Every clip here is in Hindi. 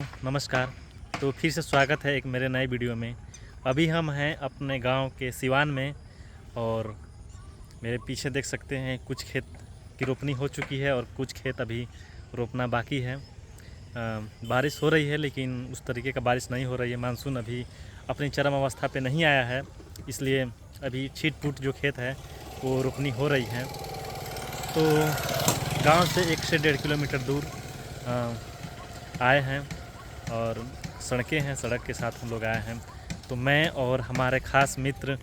नमस्कार। तो फिर से स्वागत है एक मेरे नए वीडियो में। अभी हम हैं अपने गांव के सिवान में और मेरे पीछे देख सकते हैं कुछ खेत की रोपनी हो चुकी है और कुछ खेत अभी रोपना बाकी है। बारिश हो रही है लेकिन उस तरीके का बारिश नहीं हो रही है। मानसून अभी अपनी चरम अवस्था पे नहीं आया है, इसलिए अभी छीट-फूट जो खेत है वो रोपनी हो रही है। तो गांव से 1 से 1.5 किलोमीटर दूर आए हैं और सड़कें हैं, सड़क के साथ हम लोग आए हैं। तो मैं और हमारे ख़ास मित्र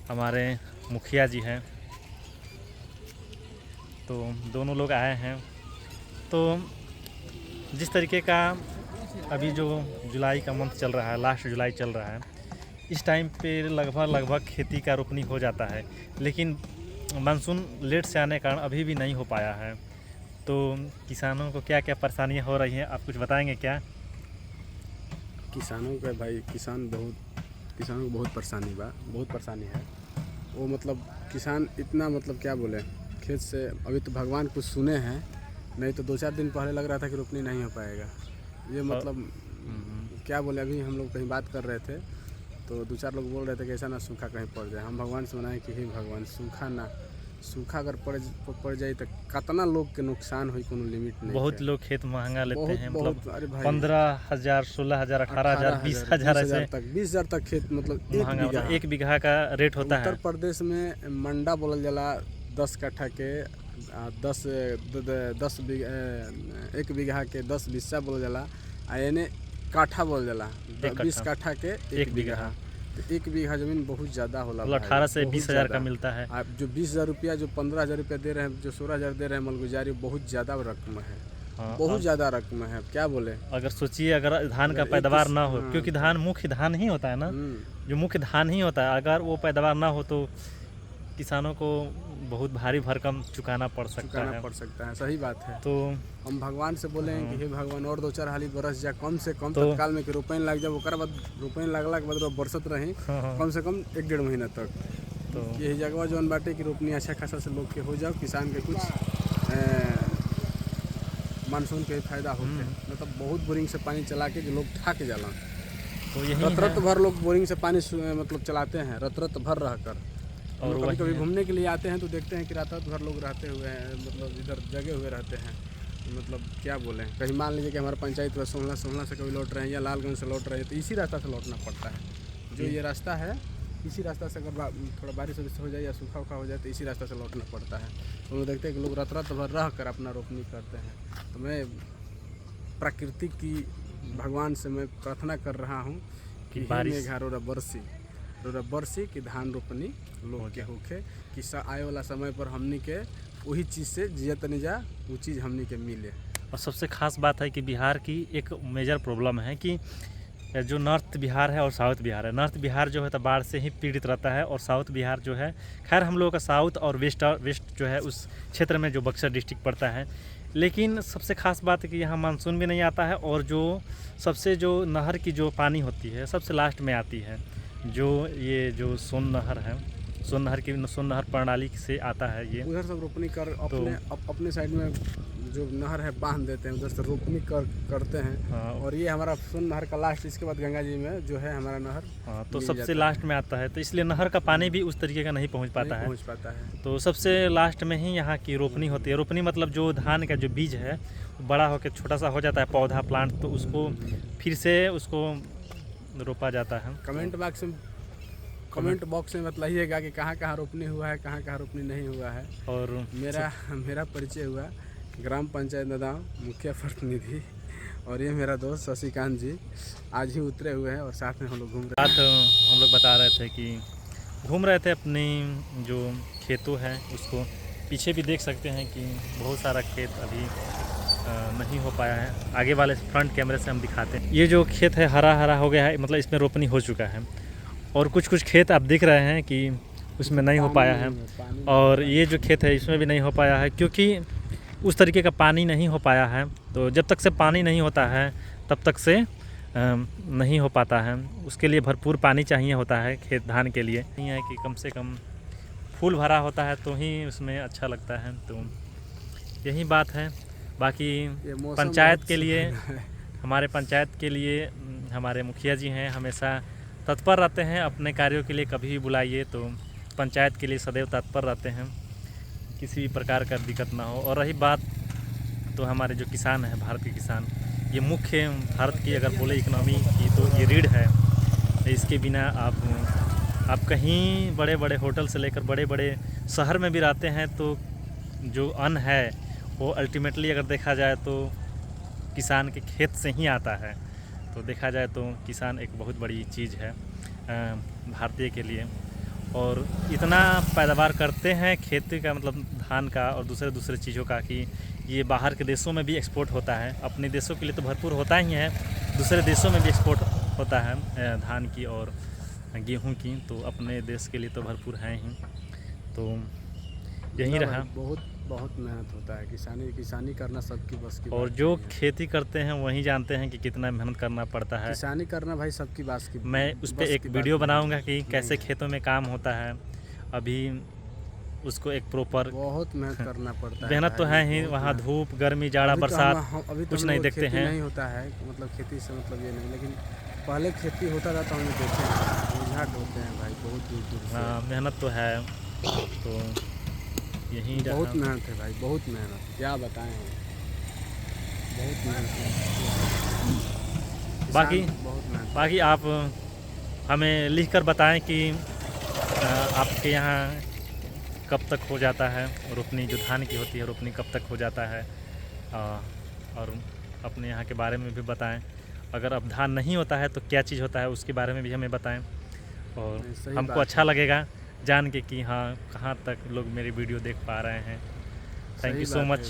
हमारे मुखिया जी हैं, तो दोनों लोग आए हैं। तो जिस तरीके का अभी जो जुलाई का मंथ चल रहा है, लास्ट जुलाई चल रहा है, इस टाइम पे लगभग खेती का रोपनी हो जाता है, लेकिन मानसून लेट से आने के कारण अभी भी नहीं हो पाया है। तो किसानों को क्या क्या परेशानियां हो रही हैं, आप कुछ बताएंगे क्या? किसानों का भाई किसानों को बहुत परेशानी है। वो मतलब किसान इतना मतलब क्या बोले, खेत से अभी तो भगवान कुछ सुने हैं, नहीं तो 2-4 दिन पहले लग रहा था कि रोपनी नहीं हो पाएगा। ये मतलब क्या बोले, अभी हम लोग कहीं बात कर रहे थे तो 2-4 लोग बोल रहे थे कि ऐसा ना सूखा कहीं पड़ जाए। हम भगवान से मनाए कि हे भगवान सूखा अगर पड़ जाए तो कितना लोग के नुकसान हुई, कोनो लिमिट नहीं। बहुत लोग खेत महंगा लेते हैं, मतलब अरे भाई 15,000, 16,000, 18,000, 20,000 ऐसे 20,000 तक खेत मतलब महंगा, मतलब 1 बीघा का रेट होता है। उत्तर प्रदेश में मंडा बोलल जाला 10 कट्ठा के 1 बीघा के 10 बिस्सा बोलल जाला, आ एने काठा बोलल जाला 20 कट्ठा के 1 बीघा। तो 1 बीघा जमीन बहुत ज़्यादा होला, मतलब 18 से 20,000 का मिलता है। आप जो 20,000 रुपया, जो 15,000 रुपया दे रहे हैं, जो 16,000 दे रहे हैं मलगुजारी, बहुत ज़्यादा रकम है। हाँ, बहुत ज़्यादा रकम है, क्या बोले। अगर सोचिए अगर धान का पैदावार ना हो, क्योंकि धान मुख्य धान ही होता है ना, जो मुख्य धान ही होता है, अगर वो पैदावार ना हो तो किसानों को बहुत भारी भरकम चुकाना पड़ सकता है। सही बात है। तो हम भगवान से बोले हैं कि हे भगवान और 2-4 हाली बरस जा, कम से कम तत्काल में कि रोपनी लग जाए, ओकर बाद रोपनी लगला के बाद बरसत रही कम से कम 1-1.5 महीना तक। तो यही जगह जौन बाटे कि रोपनी अच्छा खासा से लोग के हो जाओ, किसान के कुछ मानसून के फायदा होते हैं। मतलब बहुत बोरिंग से पानी चला के जो लोग थक जाला, तो यही रत भर लोग बोरिंग से पानी मतलब चलाते हैं, रत भर रह कर। और कभी घूमने के लिए आते हैं तो देखते हैं कि रात भर लोग रहते हुए हैं, मतलब इधर जगे हुए रहते हैं। मतलब क्या बोलें, कहीं मान लीजिए कि हमारा पंचायत में सोहला से कभी लौट रहे हैं या लालगंज से लौट रहे हैं, तो इसी रास्ता से लौटना पड़ता है। जो ये रास्ता है, इसी रास्ता से अगर थोड़ा बारिश हो जाए या सूखा हो जाए तो इसी रास्ता से लौटना पड़ता है। तो हम देखते हैं कि लोग रात भर रह कर अपना रोपनी करते हैं। तो मैं प्रकृति की भगवान से मैं प्रार्थना कर रहा हूँ कि बारिश बरसी कि धान रोपनी लोग के होखे, कि आए वाला समय पर हमनी के वही चीज़ से जियत नहीं जा, वो चीज़ हमनी के मिले। और सबसे ख़ास बात है कि बिहार की एक मेजर प्रॉब्लम है कि जो नॉर्थ बिहार है और साउथ बिहार है, नॉर्थ बिहार जो है तो बाढ़ से ही पीड़ित रहता है, और साउथ बिहार जो है, खैर हम लोगों का साउथ और वेस्ट जो है उस क्षेत्र में जो बक्सर डिस्ट्रिक्ट पड़ता है। लेकिन सबसे ख़ास बात है कि यहाँ मानसून भी नहीं आता है, और जो नहर की जो पानी होती है सबसे लास्ट में आती है। जो सोन नहर प्रणाली से आता है, ये उधर सब रोपनी कर अपने साइड में जो नहर है बांध देते हैं, उधर से रोपनी करते हैं। हाँ, और ये हमारा सोन नहर का लास्ट, इसके बाद गंगा जी में जो है हमारा नहर, हाँ, तो सबसे लास्ट में आता है, तो इसलिए नहर का पानी भी उस तरीके का नहीं पहुंच पाता है। तो सबसे लास्ट में ही यहाँ की रोपनी होती है। रोपनी मतलब जो धान का जो बीज है बड़ा होकर छोटा सा हो जाता है पौधा, प्लांट, तो उसको फिर से उसको रोपा जाता है। कमेंट बॉक्स में बताइएगा कि कहाँ रोपनी हुआ है, कहाँ रोपनी नहीं हुआ है। और मेरा परिचय हुआ ग्राम पंचायत नदाव मुखिया प्रतिनिधि, और ये मेरा दोस्त शशिकांत जी आज ही उतरे हुए हैं, और साथ में हम लोग हम लोग बता रहे थे कि घूम रहे थे अपनी जो खेतों है उसको। पीछे भी देख सकते हैं कि बहुत सारा खेत अभी नहीं हो पाया है। आगे वाले फ्रंट कैमरे से हम दिखाते हैं। ये जो खेत है हरा हो गया है, मतलब इसमें रोपनी हो चुका है, और कुछ खेत आप दिख रहे हैं कि उसमें नहीं हो पाया है, और ये जो खेत है इसमें भी नहीं हो पाया है क्योंकि उस तरीके का पानी नहीं हो पाया है। तो जब तक से पानी नहीं होता है तब तक से नहीं हो पाता है। उसके लिए भरपूर पानी चाहिए होता है खेत धान के लिए। नहीं है कि कम से कम फूल भरा होता है तो ही उसमें अच्छा लगता है। तो यही बात है। बाकी पंचायत के लिए हमारे पंचायत के लिए हमारे मुखिया जी हैं, हमेशा तत्पर रहते हैं अपने कार्यों के लिए। कभी भी बुलाइए तो पंचायत के लिए सदैव तत्पर रहते हैं, किसी भी प्रकार का दिक्कत ना हो। और रही बात तो हमारे जो किसान हैं, भारत के किसान, ये मुख्य भारत की अगर बोले इकनॉमी की तो ये रीढ़ है। इसके बिना आप कहीं बड़े बड़े होटल से लेकर बड़े बड़े शहर में भी रहते हैं तो जो अन्न है वो अल्टीमेटली अगर देखा जाए तो किसान के खेत से ही आता है। तो देखा जाए तो किसान एक बहुत बड़ी चीज़ है भारतीय के लिए। और इतना पैदावार करते हैं खेती का, मतलब धान का और दूसरे चीज़ों का, कि ये बाहर के देशों में भी एक्सपोर्ट होता है। अपने देशों के लिए तो भरपूर होता ही है, दूसरे देशों में भी एक्सपोर्ट होता है धान की और गेहूं की। तो अपने देश के लिए तो भरपूर है ही। तो यही रहा। बहुत मेहनत होता है, किसानी करना सबकी बस की और बात जो नहीं है। खेती करते हैं वही जानते हैं कि कितना मेहनत करना पड़ता है। किसानी करना भाई सबकी बात की, मैं उस पर बस एक की बात वीडियो नहीं बनाऊंगा है। कि कैसे नहीं, खेतों में काम होता है। अभी उसको एक प्रॉपर बहुत मेहनत करना पड़ता है। मेहनत तो भाई, है ही। बहुत वहाँ मेहनत। धूप, गर्मी, जाड़ा, अभी तो बरसात अभी तो कुछ हम नहीं लोग देखते खेती हैं। नहीं होता है, मतलब खेती से मतलब ये नहीं, लेकिन पहले खेती होता था तो हम देखे हैं, झाट होते हैं भाई बहुत दूर दूर से। हाँ, मेहनत तो है। तो यही बहुत रहा। मेहनत है भाई, बहुत मेहनत, क्या बताएं हम, बहुत मेहनत है। किसान बहुत मेहनत। बाकी आप हमें लिखकर बताएं कि आपके यहाँ कब तक हो जाता है रोपनी, जो धान की होती है रोपनी कब तक हो जाता है। और अपने यहाँ के बारे में भी बताएं। अगर अब धान नहीं होता है तो क्या चीज़ होता है उसके बारे में भी हमें बताएं। और सही हमको बात अच्छा है। लगेगा जान के कि हाँ, कहाँ तक लोग मेरी वीडियो देख पा रहे हैं। थैंक सही यू सो बात है मच।